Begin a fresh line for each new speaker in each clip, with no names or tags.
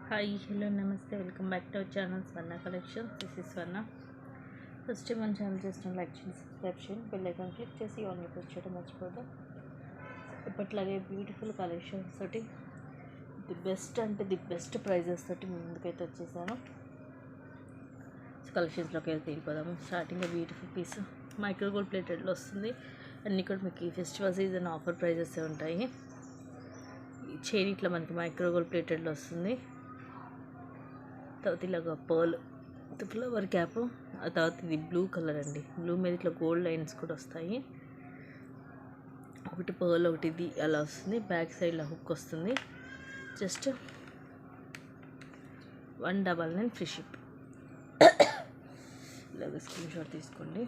Hi hello నమస్తే welcome back to our channel Swarna collection. This is Swarna. First మన channel చేస్తున్న like చేయండి, subscribe చేయండి, బెల్ ఐకాన్ క్లిక్ చేసి ఆన్లైన్ ప్రెస్ చేయడం మర్చిపోద్దు. ఇప్పట్లాగే బ్యూటిఫుల్ కలెక్షన్స్ తోటి ది బెస్ట్ ప్రైజెస్ తోటి ముందుకైతే వచ్చేసాను. కలెక్షన్స్లోకి అయితే వెళ్ళిపోదాము. Starting beautiful piece micro gold ప్లేటెడ్లో వస్తుంది. అన్నీ కూడా మీకు ఈ ఫెస్టివల్ సీజన్ ఆఫర్ ప్రైజెస్ ఉంటాయి. ఈ చైన్ ఇట్లా మనకి మైక్రో గోల్డ్ ప్లేటెడ్లో వస్తుంది. తర్వాత ఇలాగా పర్ల్ ఫ్లవర్ క్యాప్, ఆ తర్వాత ఇది బ్లూ కలర్ అండి. బ్లూ మీద ఇట్లా గోల్డ్ లైన్స్ కూడా వస్తాయి. ఒకటి పర్ల్, ఒకటి ఇది అలా వస్తుంది. బ్యాక్ సైడ్లో హుక్ వస్తుంది. Just 199 free ship. ఇలాగ స్క్రీన్ షాట్ తీసుకోండి.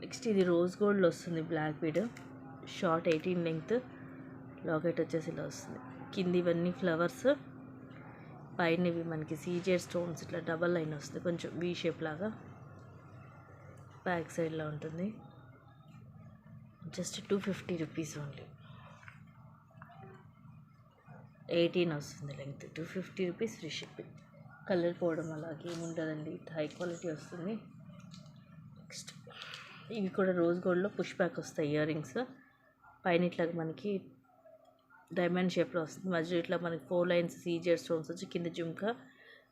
నెక్స్ట్ ఇది రోజ్ గోల్డ్లో వస్తుంది. Black bead short 18 length locket వచ్చేసి ఇలా వస్తుంది. కింద ఇవన్నీ ఫ్లవర్స్, పైన ఇవి మనకి సీజెడ్ స్టోన్స్ ఇట్లా డబల్ లైన్ వస్తుంది. కొంచెం వీ షేప్ లాగా బ్యాక్ సైడ్లో ఉంటుంది. Just 250 rupees only. 18 వస్తుంది length. 250 rupees free shipping. Colour పోవడం అలాగే ఏముంటుందండి, హై క్వాలిటీ వస్తుంది. నెక్స్ట్ ఇవి కూడా రోజ్ గోల్డ్లో పుష్ బ్యాక్ వస్తాయి. ఇయర్ రింగ్స్ పైన ఇట్లా మనకి డైమండ్ షేప్లో వస్తుంది. మధ్యలో ఇట్లా మనకి 4 లైన్స్ సీజెడ్ స్టోన్స్ వచ్చి కింద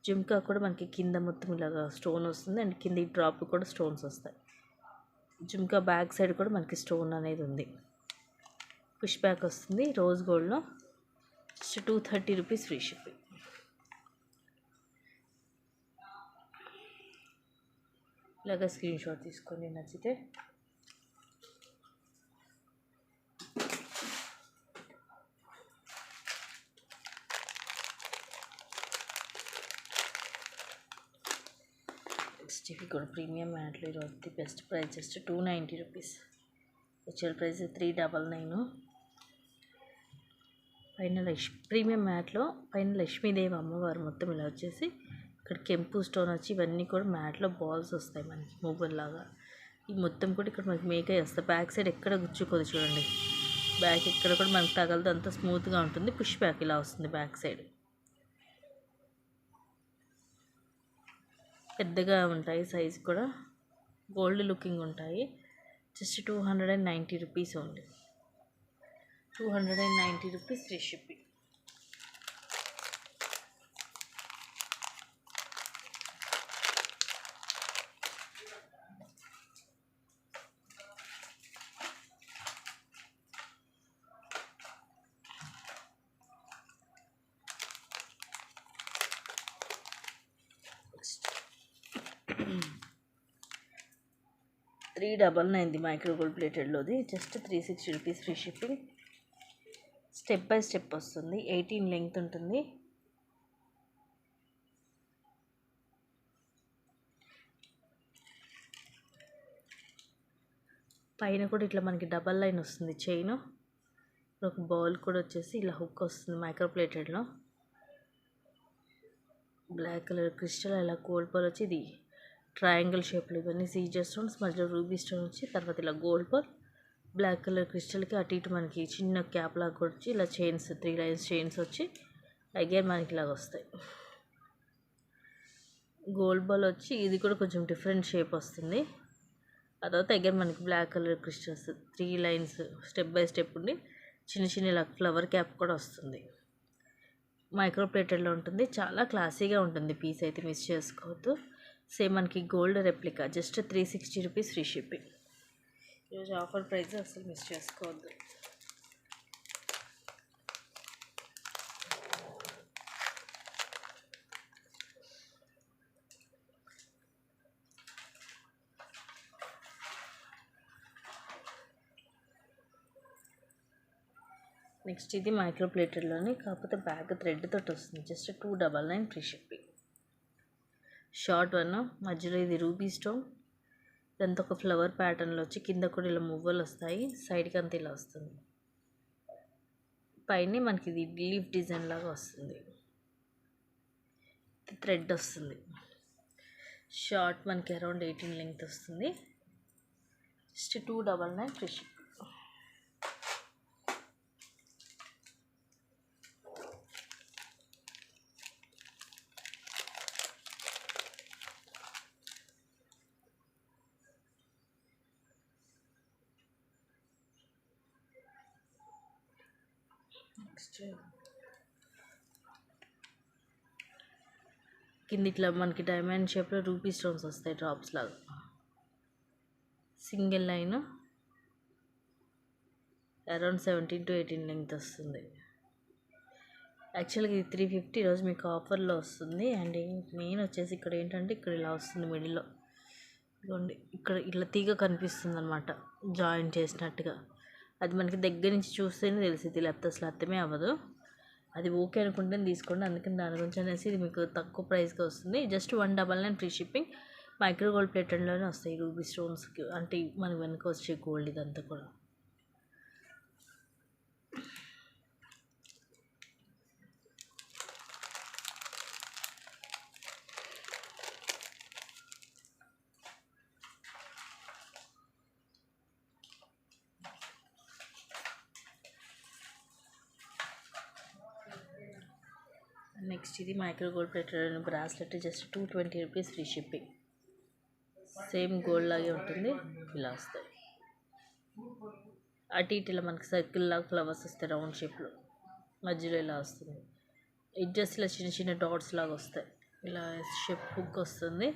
జుమ్కా కూడా మనకి కింద మొత్తం ఇలాగా స్టోన్ వస్తుంది. అండ్ కింద ఈ డ్రాప్ కూడా స్టోన్స్ వస్తాయి. జుమ్కా బ్యాక్ సైడ్ కూడా మనకి స్టోన్ అనేది ఉంది. పుష్ బ్యాక్ వస్తుంది రోజ్ గోల్డ్లో. 230 రూపీస్ ఫ్రీ షిప్పింగ్. ఇలాగా స్క్రీన్ షాట్ తీసుకోండి నచ్చితే. నెక్స్ట్ ఇవి కూడా ప్రీమియం మ్యాట్లో ఈరోజు the best price just 290 rupees. Actual price 399. పైన ప్రీమియం మ్యాట్లో పైన లక్ష్మీదేవి అమ్మవారు మొత్తం ఇలా వచ్చేసి ఇక్కడ కెంపు స్టోన్ వచ్చి ఇవన్నీ కూడా మ్యాట్లో బాల్స్ వస్తాయి మనకి మూవల్లాగా. ఈ మొత్తం కూడా ఇక్కడ మనకి మేకై వస్తాయి. బ్యాక్ సైడ్ ఎక్కడ గుచ్చుకోదు చూడండి. బ్యాక్ ఎక్కడ కూడా మనకి తగలదు, అంతా స్మూత్గా ఉంటుంది. పుష్ బ్యాక్ ఇలా వస్తుంది. బ్యాక్ సైడ్ పెద్దగా ఉంటాయి. సైజ్ కూడా గోల్డ్ లుకింగ్ ఉంటాయి. Just 290 rupees only. 290 rupees free shipping. Next 399 micro gold ప్లేటెడ్లోది. Just 360 rupees free shipping. Step by step వస్తుంది. 18 లెంగ్త్ ఉంటుంది. పైన కూడా ఇట్లా మనకి డబల్ లైన్ వస్తుంది చైన్. ఒక బాల్ కూడా వచ్చేసి ఇలా హుక్ వస్తుంది మైక్రో ప్లేటెడ్లో. బ్లాక్ కలర్ క్రిస్టల్ ఇలా గోల్డ్ బాల్ వచ్చి ఇది ట్రయాంగిల్ షేప్లో ఇవన్నీ సీజర్ స్టోన్స్, మధ్యలో రూబీ స్టోన్ వచ్చి తర్వాత ఇలా గోల్డ్ బాల్ బ్లాక్ కలర్ క్రిస్టల్కి అటు ఇటు మనకి చిన్న క్యాప్ లాగా వచ్చి ఇలా చైన్స్ 3 లైన్స్ చైన్స్ వచ్చి అగైన్ మనకి ఇలాగ వస్తాయి. గోల్డ్ బాల్ వచ్చి ఇది కూడా కొంచెం డిఫరెంట్ షేప్ వస్తుంది. ఆ తర్వాత అగైన్ మనకి black colour crystals 3 lines step by step ఉండి చిన్న ఇలా ఫ్లవర్ క్యాప్ కూడా వస్తుంది. మైక్రో ప్లేటెడ్లో ఉంటుంది. చాలా క్లాసీగా ఉంటుంది పీస్ అయితే మిస్ చేసుకోవద్దు. సేమ్ మనకి gold replica. Just 360 rupees free shipping. ఈరోజు ఆఫర్ ప్రైస్ అసలు మిస్ చేసుకోవద్దు. నెక్స్ట్ ఇది మైక్రో ప్లేటెడ్లోని, కాకపోతే బ్యాగ్ థ్రెడ్ తోటి వస్తుంది. Just 299 free shipping. షార్ట్ 1 మధ్యలో ఇది రూబీ స్టోన్, ఇదంతా ఒక ఫ్లవర్ ప్యాటర్న్లో వచ్చి కింద కూడా ఇలా మువ్వలు వస్తాయి. సైడ్కి అంతా ఇలా వస్తుంది. పైన మనకి ఇది లీఫ్ డిజైన్ లాగా వస్తుంది. థ్రెడ్ వస్తుంది. షార్ట్ మనకి అరౌండ్ 18 లెంగ్త్ వస్తుంది. Just 299 free shipping. నెక్స్ట్ కింద ఇట్లా మనకి డైమండ్ షేప్లో రూపీ స్టోన్స్ వస్తాయి, డ్రాప్స్ లాగా. Single line around 17 to 18 length వస్తుంది. యాక్చువల్గా ఇది 350 రోజు మీకు ఆఫర్లో వస్తుంది. అండ్ మెయిన్ వచ్చేసి ఇక్కడ ఏంటంటే ఇక్కడ ఇలా వస్తుంది మిడిల్లో, ఇదిగోండి ఇక్కడ ఇట్లా తీగ కనిపిస్తుంది అనమాట, జాయిన్ చేసినట్టుగా. అది మనకి దగ్గర నుంచి చూస్తేనే తెలిసింది, లేకపోతే అసలు అర్థమే అవ్వదు. అది ఓకే అనుకుంటే తీసుకోండి, అందుకని దాని గురించి అనేసి ఇది మీకు తక్కువ ప్రైస్కి వస్తుంది. Just 199 free shipping. Micro gold ప్లేటెడ్లోనే వస్తాయి రూబీ స్టోన్స్కి, అంటే మనకి వెనక వచ్చే గోల్డ్ ఇదంతా కూడా. నెక్స్ట్ ఇది micro gold plated bracelet, just 220 rupees free shipping. Same gold లాగే ఉంటుంది, ఇలా వస్తాయి. అటు ఇటు ఇలా మనకి సర్కిల్ లాగా ఫ్లవర్స్ వస్తాయి రౌండ్ షేప్లో, మధ్యలో ఇలా వస్తుంది. ఎడ్జెస్ ఇలా చిన్న చిన్న డాట్స్ లాగా వస్తాయి. ఇలా షేప్ హుక్ వస్తుంది.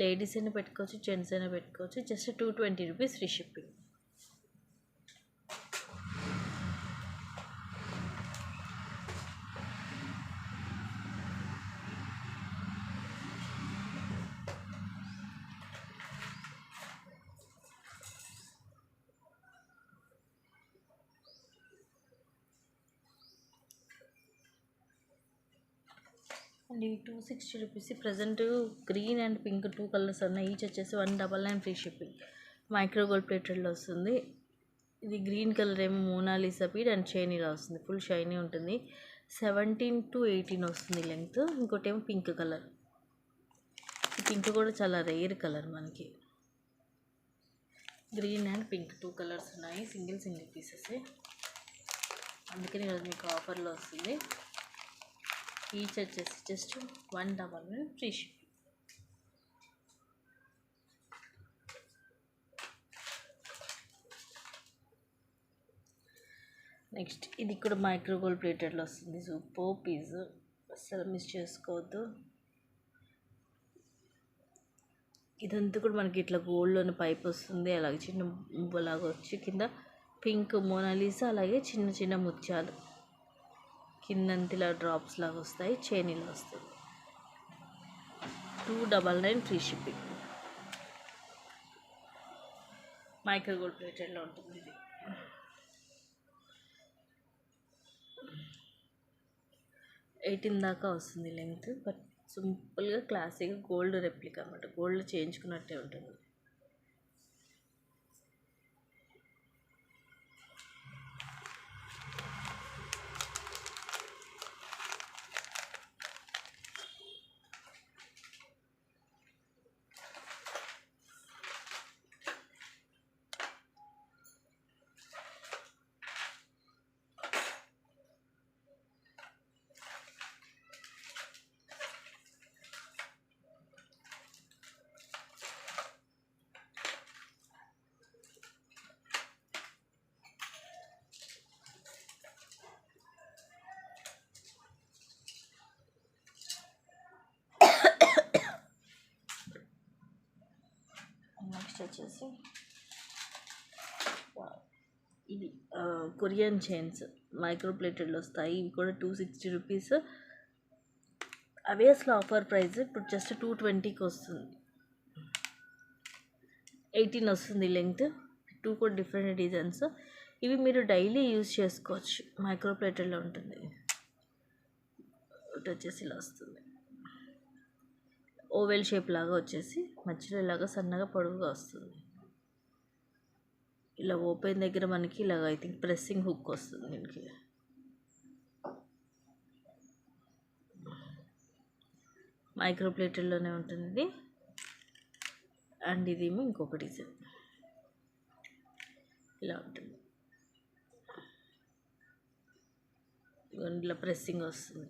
లేడీస్ అయినా పెట్టుకోవచ్చు, జెంట్స్ అయినా పెట్టుకోవచ్చు. Just 220 rupees free shipping. And ఇవి 260 rupees. Present green and pink 2 colours ఉన్నాయి. ఈచ్ వచ్చేసి 199 ఫ్రీ షిప్పింగ్. మైక్రో గోల్డ్ ప్లేటెడ్లో వస్తుంది. ఇది గ్రీన్ కలర్ ఏమో మోనాలిసా బీడ్ అండ్ చైన్ ఇలా వస్తుంది, ఫుల్ షైనీ ఉంటుంది. 17 to 18 వస్తుంది లెంగ్త్. ఇంకోటి ఏమో పింక్ కలర్. ఈ పింక్ కూడా చాలా రేర్ కలర్ మనకి. గ్రీన్ అండ్ పింక్ 2 కలర్స్ ఉన్నాయి, సింగిల్ పీసెస్. అందుకని ఈరోజు మీకు ఆఫర్లో వస్తుంది. ఈచ్ వచ్చేసి జస్ట్ 199 ఫ్రీ షిప్పింగ్. నెక్స్ట్ ఇది కూడా మైక్రో గోల్డ్ ప్లేటెడ్లో వస్తుంది. సూపర్ పీస్, అసలు మిస్ చేసుకోవద్దు. ఇదంతా కూడా మనకి ఇట్లా గోల్డ్లోని పైప్ వస్తుంది, అలాగే చిన్న మువ్వలాగా వచ్చి కింద పింక్ మోనాలిసా, అలాగే చిన్న చిన్న ముత్యాలు కిందంతా ఇలా డ్రాప్స్ లాగా వస్తాయి, చైన్ ఇలా వస్తుంది. 299 ఫ్రీ షిప్పింగ్. మైక్రో గోల్డ్ ప్లేటెడ్లో ఉంటుంది ఇది. ఎయిటీన్ దాకా వస్తుంది లెంగ్త్, బట్ సింపుల్గా క్లాసీగా గోల్డ్ రెప్లికా అన్నమాట, గోల్డ్ చేయించుకున్నట్టే ఉంటుంది. నెక్స్ట్ వచ్చేసి ఇది కొరియన్ చైన్స్ మైక్రో ప్లేటెడ్లో వస్తాయి. ఇవి కూడా 260 రూపీస్. అవే అసలు ఆఫర్ ప్రైస్, ఇప్పుడు జస్ట్ 220కి వస్తుంది. 18 వస్తుంది లెంగ్త్. 2 కూడా డిఫరెంట్ డిజైన్స్. ఇవి మీరు డైలీ యూజ్ చేసుకోవచ్చు, మైక్రో ప్లేటెడ్లో ఉంటుంది. ఒకటి వచ్చేసి ఇలా వస్తుంది, ఓవెల్ షేప్ లాగా వచ్చేసి మధ్యలో ఇలాగా సన్నగా పొడవుగా వస్తుంది. ఇలా ఓపెన్ దగ్గర మనకి ఇలాగ ఐ థింక్ ప్రెస్సింగ్ హుక్ వస్తుంది దీనికి. మైక్రో ప్లేటెడ్లోనే ఉంటుంది ఇది. అండ్ ఇదేమో ఇంకొక డిజైన్ ఇలా ఉంటుంది, ఇలా ప్రెస్సింగ్ వస్తుంది.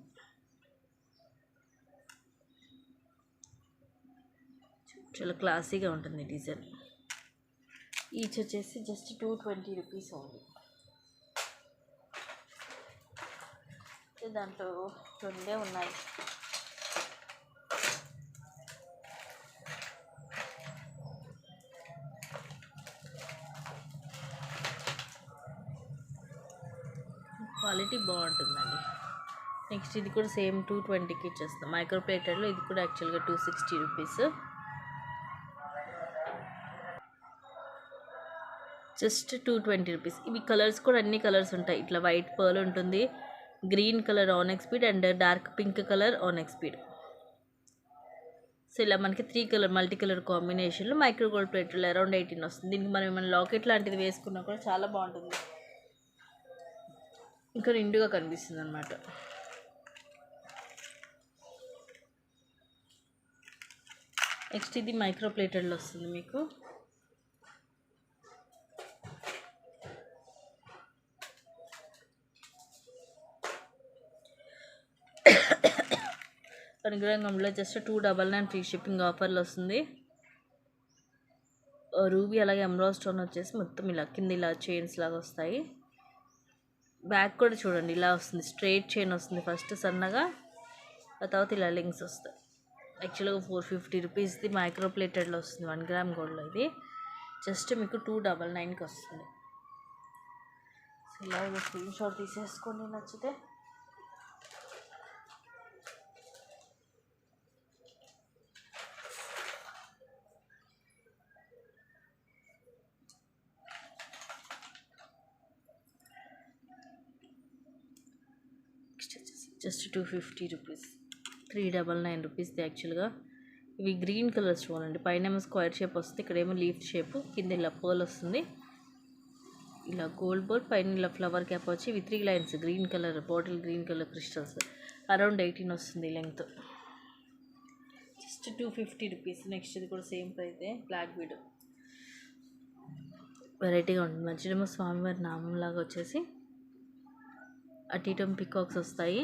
చాలా క్లాసీగా ఉంటుంది డిజైన్. ఈచ్ వచ్చేసి జస్ట్ 220 రూపీస్ ఓన్లీ. దాంట్లో 2 ఉన్నాయి. క్వాలిటీ బాగుంటుందండి. నెక్స్ట్ ఇది కూడా సేమ్ 220కి ఇచ్చేస్తాం. మైక్రో ప్లేటెడ్లో ఇది కూడా యాక్చువల్గా 260 రూపీస్. Just 220 rupees. ఇవి కలర్స్ కూడా అన్ని కలర్స్ ఉంటాయి. ఇట్లా వైట్ పర్ల్ ఉంటుంది, green colour onyx bead and dark pink colour onyx bead. So ఇలా మనకి 3 కలర్ మల్టీ కలర్ కాంబినేషన్లో మైక్రో గోల్డ్ ప్లేట్లో అరౌండ్ 18 వస్తుంది. దీనికి మనం ఏమైనా లాకెట్ లాంటిది వేసుకున్నా కూడా చాలా బాగుంటుంది, ఇంకా నిండుగా కనిపిస్తుంది అనమాట. నెక్స్ట్ ఇది మైక్రో ప్లేటెడ్లో వస్తుంది మీకు. అనుగ్రహంలో జస్ట్ 299 ఫ్రీ షిప్పింగ్ ఆఫర్లో వస్తుంది. రూబీ అలాగే ఎమరాల్డ్ స్టోన్ వచ్చేసి మొత్తం ఇలా కింద ఇలా చైన్స్ లాగా వస్తాయి. బ్యాక్ కూడా చూడండి ఇలా వస్తుంది, స్ట్రైట్ చైన్ వస్తుంది ఫస్ట్ సన్నగా, ఆ తర్వాత ఇలా లింక్స్ వస్తాయి. యాక్చువల్గా 450 రూపీస్ది మైక్రో ప్లేటెడ్లో వస్తుంది 1 గ్రామ్ గోల్డ్లో. ఇది జస్ట్ మీకు 299కి వస్తుంది. సో ఇలా స్క్రీన్ షాట్ తీసేసుకోండి నచ్చితే. జస్ట్ 250 రూపీస్, 399 రూపీస్ది యాక్చువల్గా. ఇవి గ్రీన్ కలర్ స్టోన్ అండి. పైన ఏమో స్క్వేర్ షేప్ వస్తుంది, ఇక్కడేమో లీఫ్ షేప్, కింద ఇలా పర్ల్ వస్తుంది, ఇలా గోల్డ్ బోల్, పైన ఇలా ఫ్లవర్ క్యాప్ వచ్చి ఇవి 3 lines green colour bottle green colour crystals. Around 18 వస్తుంది లెంగ్త్. Just 250 rupees. నెక్స్ట్ ఇది కూడా సేమ్ ప్రైజే, బ్లాక్ బీడ్. వెరైటీగా ఉంటుంది. మధ్యలో స్వామివారి నామం లాగా వచ్చేసి అటు ఇటు పికాక్స్ వస్తాయి.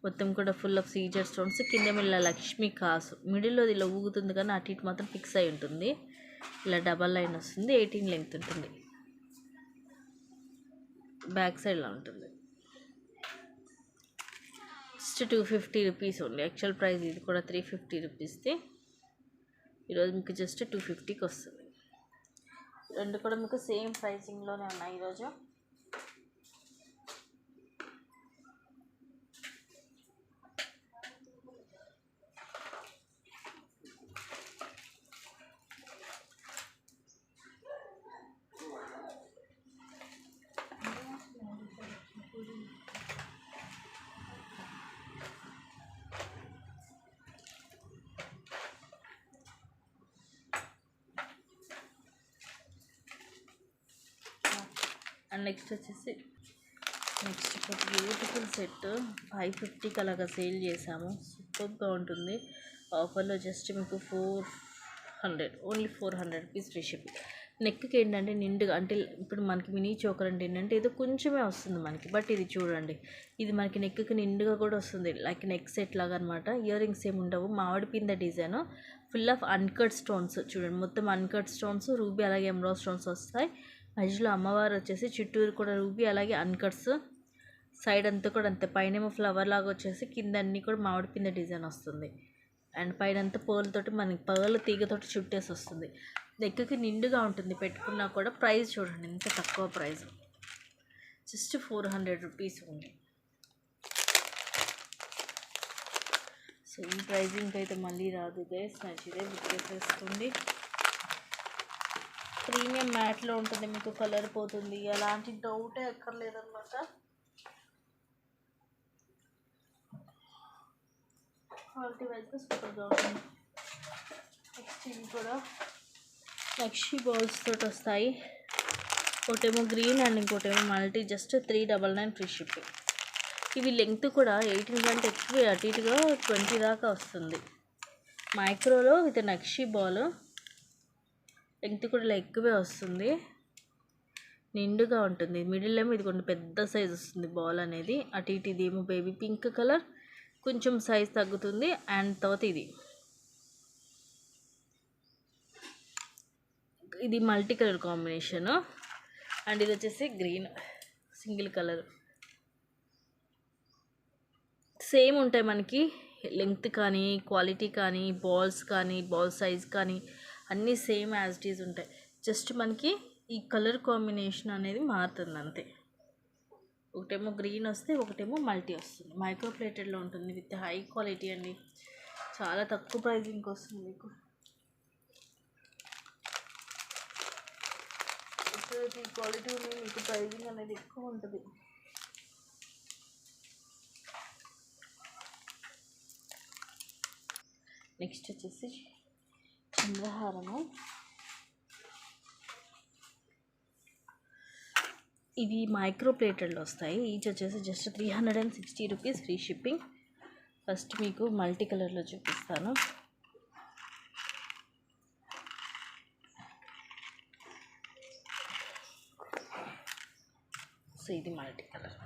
మొత్తం కూడా ఫుల్ ఆఫ్ సీజర్ స్టోన్స్. కిందేమో ఇలా లక్ష్మీ కాసు, మిడిల్లో ఇలా ఊగుతుంది కానీ అటు ఇటు మాత్రం ఫిక్స్ అయి ఉంటుంది. ఇలా డబల్ లైన్ వస్తుంది, 18 లెంగ్త్ ఉంటుంది. బ్యాక్ సైడ్ ఇలా ఉంటుంది. Just 250 rupees only. Actual price ఇది కూడా 350 రూపీస్ది. ఈరోజు మీకు జస్ట్ 250కి వస్తుంది. రెండు కూడా మీకు సేమ్ ప్రైసింగ్లోనే ఉన్నాయి ఈరోజు. అండ్ నెక్స్ట్ వచ్చేసి ఒక బ్యూటిఫుల్ సెట్ 550కి అలాగా సేల్ చేసాము. సూపర్గా ఉంటుంది. ఆఫర్లో జస్ట్ మీకు 400, ఓన్లీ 400 రూపీస్ ఫ్రీ షిప్పింగ్. నెక్కి ఏంటంటే నిండుగా, అంటే ఇప్పుడు మనకి మినీ చోకర్ అంటే ఏంటంటే ఏదో కొంచెమే వస్తుంది మనకి, బట్ ఇది చూడండి, ఇది మనకి నెక్కి నిండుగా కూడా వస్తుంది, లైక్ నెక్ సెట్ లాగా అనమాట. ఇయర్ రింగ్స్ ఏమి ఉండవు, మామిడి పింద design, full of uncut stones. చూడండి మొత్తం అన్కట్ స్టోన్స్, రూబీ అలాగే ఎమరాల్డ్ స్టోన్స్ వస్తాయి. మధ్యలో అమ్మవారు వచ్చేసి చుట్టూరు కూడా రూబీ అలాగే అన్కట్స్. సైడ్ అంతా కూడా అంతే, పైనేమో ఫ్లవర్ లాగా వచ్చేసి కింద అన్నీ కూడా మామిడి పింద డిజైన్ వస్తుంది. అండ్ పైన అంతా పర్ల్తోటి మనకి పర్ల్ తీగతోటి చుట్టేసి వస్తుంది. నెక్కి నిండుగా ఉంటుంది పెట్టుకున్నా కూడా. ప్రైస్ చూడండి ఎంత తక్కువ ప్రైస్, జస్ట్ 400 రూపీస్ ఉంది. సో ఈ ప్రైజింగ్ అయితే మళ్ళీ రాదు గైస్. నచ్చితే బుక్ చేసేసుకోండి. ప్రీమియం మ్యాట్లో ఉంటుంది, మీకు కలర్ పోతుంది అలాంటి డౌటే అక్కర్లేదన్నమాట. క్వాలిటీ వైజ్గా సూపర్గా ఉంటుంది. నెక్స్ట్ ఇవి కూడా లక్షీ బాల్స్ తోటి వస్తాయి. ఒకటేమో గ్రీన్ అండ్ ఇంకోటేమో మల్టీ. Just 399 free shipping. ఇవి లెంగ్త్ కూడా 18 కంటే ఎక్కువ, అటు ఇటుగా 20 దాకా వస్తుంది. మైక్రోలో విత్ నక్షీ బాల్, లెంగ్త్ కూడా ఇలా ఎక్కువే వస్తుంది, నిండుగా ఉంటుంది. మిడిల్ ఏమో ఇది కొంచెం పెద్ద సైజ్ వస్తుంది బాల్ అనేది. అటు ఇటు ఇదేమో బేబీ పింక్ కలర్, కొంచెం సైజ్ తగ్గుతుంది. అండ్ తర్వాత ఇది మల్టీ కలర్ కాంబినేషను. అండ్ ఇది వచ్చేసి గ్రీన్ సింగిల్ కలర్. సేమ్ ఉంటాయి మనకి, లెంగ్త్ కానీ క్వాలిటీ కానీ బాల్స్ కానీ బాల్ సైజ్ కానీ అన్నీ సేమ్ యాజ్ ఇట్ ఈజ్ ఉంటాయి. జస్ట్ మనకి ఈ కలర్ కాంబినేషన్ అనేది మారుతుంది అంతే. ఒకటేమో గ్రీన్ వస్తే ఒకటేమో మల్టీ వస్తుంది. మైక్రో ప్లేటెడ్లో ఉంటుంది విత్ హై క్వాలిటీ అండి. చాలా తక్కువ ప్రైజింగ్కి వస్తుంది మీకు. ఈ క్వాలిటీ ఉంది మీకు ప్రైజింగ్ అనేది ఎక్కువ ఉంటుంది. నెక్స్ట్ వచ్చేసి చంద్రహారము. ఇవి మైక్రో ప్లేటెడ్లో వస్తాయి. ఈచ్ వచ్చేసి just 360 rupees free shipping. First మీకు మల్టీ కలర్లో చూపిస్తాను. సో ఇది మల్టీ కలర్.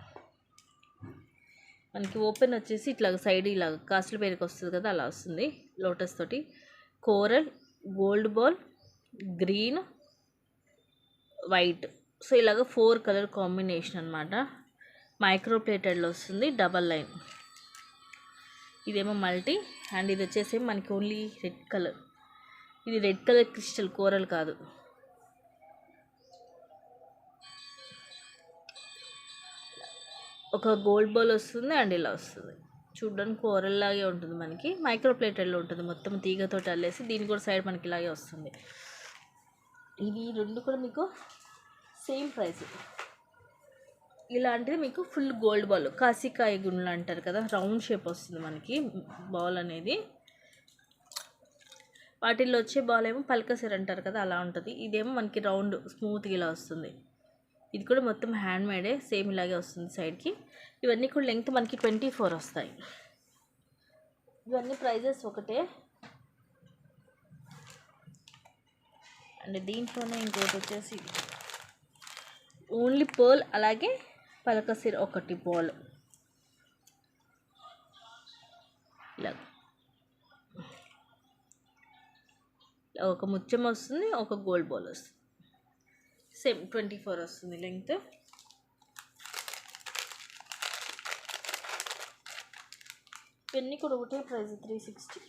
మనకి ఓపెన్ వచ్చేసి ఇట్లా సైడ్ ఇలా కాస్ట్ల పేరుకి వస్తుంది కదా, అలా వస్తుంది. లోటస్ తోటి coral, gold ball, green, white. So ఇలాగ 4 కలర్ కాంబినేషన్ అనమాట. మైక్రో ప్లేటెడ్లో వస్తుంది, డబల్ లైన్. ఇదేమో మల్టీ అండ్ ఇది వచ్చేసి మనకి ఓన్లీ రెడ్ కలర్. ఇది రెడ్ కలర్ క్రిస్టల్, కోరల్ కాదు. ఒక గోల్డ్ బాల్ వస్తుంది అండ్ ఇలా వస్తుంది. చూడడానికి కోరల్ లాగే ఉంటుంది. మనకి మైక్రో ప్లేటెడ్లో ఉంటుంది, మొత్తం తీగతో అల్లేసి. దీని కూడా సైడ్ మనకి ఇలాగే వస్తుంది. ఇవి రెండు కూడా మీకు సేమ్ ప్రైస్. ఇలాంటిది మీకు ఫుల్ గోల్డ్ బాల్, కాశీకాయ గుండ్లు అంటారు కదా, రౌండ్ షేప్ వస్తుంది మనకి బాల్ అనేది. వాటిల్లో వచ్చే బాల్ ఏమో పల్కసెర్ అంటారు కదా, అలా ఉంటుంది. ఇదేమో మనకి రౌండ్ స్మూత్గా ఇలా వస్తుంది. ఇది కూడా మొత్తం హ్యాండ్ మేడే, సేమ్ ఇలాగే వస్తుంది సైడ్కి. ఇవన్నీ కూడా లెంగ్త్ మనకి 24 వస్తాయి. ఇవన్నీ ప్రైజెస్ ఒకటే. అండ్ దీంట్లోనే ఇంకోటి వచ్చేసి ఓన్లీ పర్ల్, అలాగే పలకసిర్ ఒకటి బాల్. ఇలా ఒక ముత్యం వస్తుంది, ఒక గోల్డ్ బాల్ వస్తుంది. సేమ్ 24 వస్తుంది లెంగ్త్. ఇవన్నీ కూడా ఒకటే ప్రైస్ 360.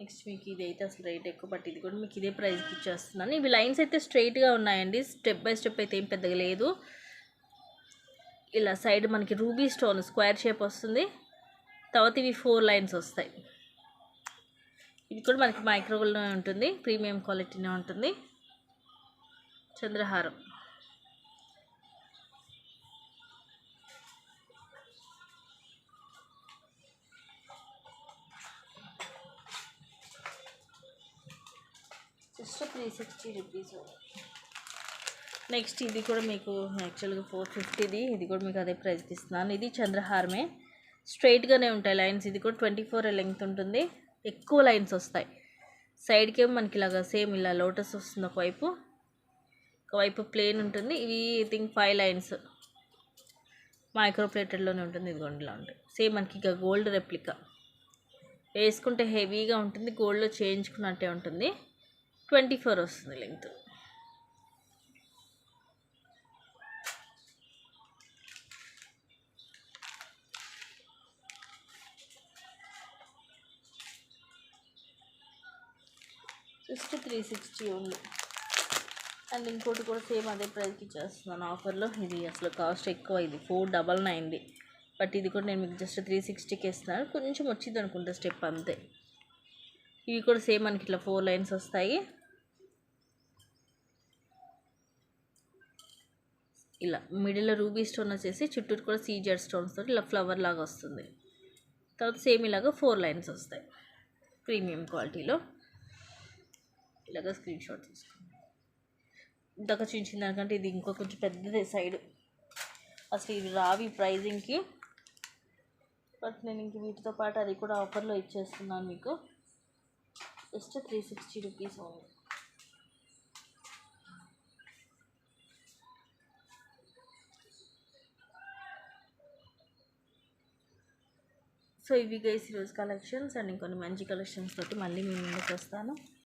నెక్స్ట్ మీకు ఇది అయితే అసలు రేట్ ఎక్కువ, బట్ ఇది కూడా మీకు ఇదే ప్రైస్కి ఇచ్చేస్తున్నాను. ఇవి లైన్స్ అయితే స్ట్రైట్గా ఉన్నాయండి, స్టెప్ బై స్టెప్ అయితే ఏం పెద్దగా లేదు. ఇలా సైడ్ మనకి రూబీ స్టోన్ స్క్వేర్ షేప్ వస్తుంది. తర్వాత ఇవి 4 లైన్స్ వస్తాయి. ఇది కూడా మనకి మైక్రోవేవ్లోనే ఉంటుంది, ప్రీమియం క్వాలిటీనే ఉంటుంది. చంద్రహారం. Just 360 rupees. నెక్స్ట్ ఇది కూడా మీకు యాక్చువల్గా 450ది. ఇది కూడా మీకు అదే ప్రైస్కి ఇస్తున్నాను. ఇది చంద్రహారమే, స్ట్రైట్గానే ఉంటాయి లైన్స్. ఇది కూడా 24 లెంగ్త్ ఉంటుంది, ఎక్కువ లైన్స్ వస్తాయి. సైడ్కి ఏమో మనకి ఇలాగా సేమ్ ఇలా లోటస్ వస్తుంది ఒకవైపు ప్లేన్ ఉంటుంది. ఇవి ఐ థింక్ 5 లైన్స్ మైక్రో ప్లేటెడ్లోనే ఉంటుంది. ఇదిగోండి ఇలా ఉంటుంది. సేమ్ మనకి ఇక గోల్డ్ రెప్లికా, వేసుకుంటే హెవీగా ఉంటుంది, గోల్డ్లో చేయించుకున్నట్టే ఉంటుంది. 24 వస్తుంది లెంగ్త్. Just 360 only. అండ్ ఇంకోటి కూడా సేమ్ అదే ప్రైస్కి ఇచ్చేస్తున్నాను ఆఫర్లో. ఇది అసలు కాస్ట్ ఎక్కువ, ఇది 499ది. బట్ ఇది కూడా నేను మీకు జస్ట్ 360కి ఇస్తున్నాను. కొంచెం వచ్చింది అనుకుంటా స్టెప్, అంతే. ఇవి కూడా సేమ్ మనకి ఇట్లా 4 లైన్స్ వస్తాయి. ఇలా మిడిల్లో రూబీ స్టోన్ వచ్చేసి చుట్టూరు కూడా సీజెడ్ స్టోన్స్ తోటి ఇలా ఫ్లవర్ లాగా వస్తుంది. తర్వాత సేమ్ ఇలాగా 4 లైన్స్ వస్తాయి ప్రీమియం క్వాలిటీలో. ఇలాగ స్క్రీన్ షాట్ తీసుకోండి. ఇంతక చూపించిన దానికంటే ఇది ఇంకో కొంచెం పెద్దదే సైడ్. అసలు ఇది రావి ప్రైజింగ్కి, బట్ నేను ఇంక వీటితో పాటు అది కూడా ఆఫర్లో ఇచ్చేస్తున్నాను మీకు. Just 360 rupees only. సో ఇవి గైస్ ఈరోజు కలెక్షన్స్. అండ్ ఇంకొన్ని మంచి కలెక్షన్స్ తోటి మళ్ళీ మీ ముందుకు వస్తాను.